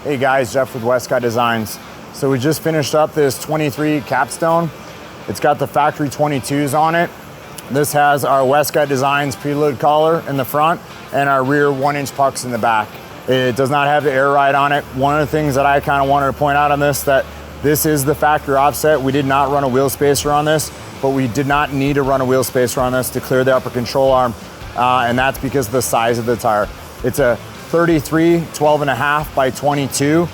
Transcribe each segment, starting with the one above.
Hey guys, Jeff with Westcott Designs. So we just finished up this 23 capstone. It's got the factory 22s on it. This has our Westcott Designs preload collar in the front and our rear 1-inch pucks in the back. It does not have the air ride on it. One of the things that I kind of wanted to point out on this, that this is the factory offset. We did not run a wheel spacer on this, but we did not need to run a wheel spacer on this to clear the upper control arm, and that's because of the size of the tire. It's a 33 12.5 by 22,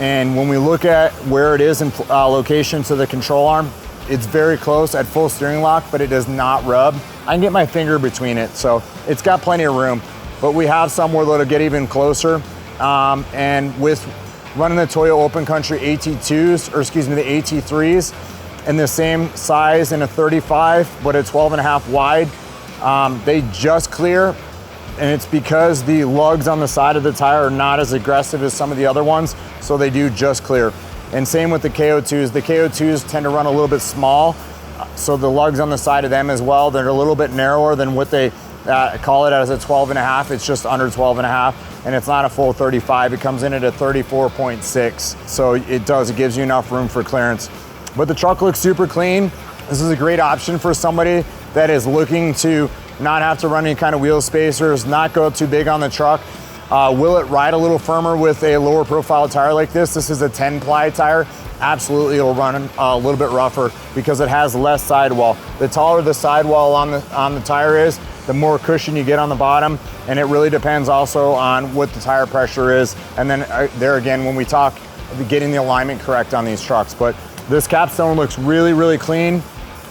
and when we look at where it is in location to the control arm, it's very close at full steering lock, but it does not rub. I can get my finger between it, so it's got plenty of room, but we have somewhere that'll get even closer, and with running the Toyo Open Country AT2s, or excuse me, the AT3s, in the same size in a 35, but a 12.5 wide, they just clear, and it's because the lugs on the side of the tire are not as aggressive as some of the other ones, so they do just clear. And same with the KO2s. The KO2s tend to run a little bit small, so the lugs on the side of them as well, they're a little bit narrower than what they call it as a 12.5. It's just under 12.5, and it's not a full 35. It comes in at a 34.6, so it gives you enough room for clearance. But the truck looks super clean. This is a great option for somebody that is looking to not have to run any kind of wheel spacers, not go too big on the truck. Will it ride a little firmer with a lower profile tire like this? This is a 10-ply tire. Absolutely, it'll run a little bit rougher because it has less sidewall. The taller the sidewall on the tire is, the more cushion you get on the bottom, and it really depends also on what the tire pressure is. And then there again, when we talk getting the alignment correct on these trucks. But this capstone looks really, really clean,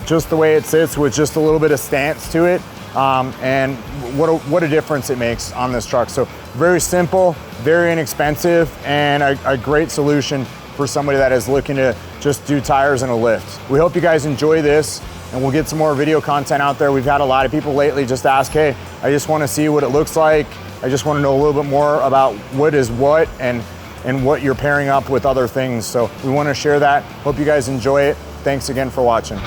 just the way it sits with just a little bit of stance to it. And what a difference it makes on this truck. So very simple, very inexpensive, and a great solution for somebody that is looking to just do tires and a lift. We hope you guys enjoy this, and we'll get some more video content out there. We've had a lot of people lately just ask, hey, I just want to see what it looks like. I just want to know a little bit more about what is what and what you're pairing up with other things. So we want to share that. Hope you guys enjoy it. Thanks again for watching.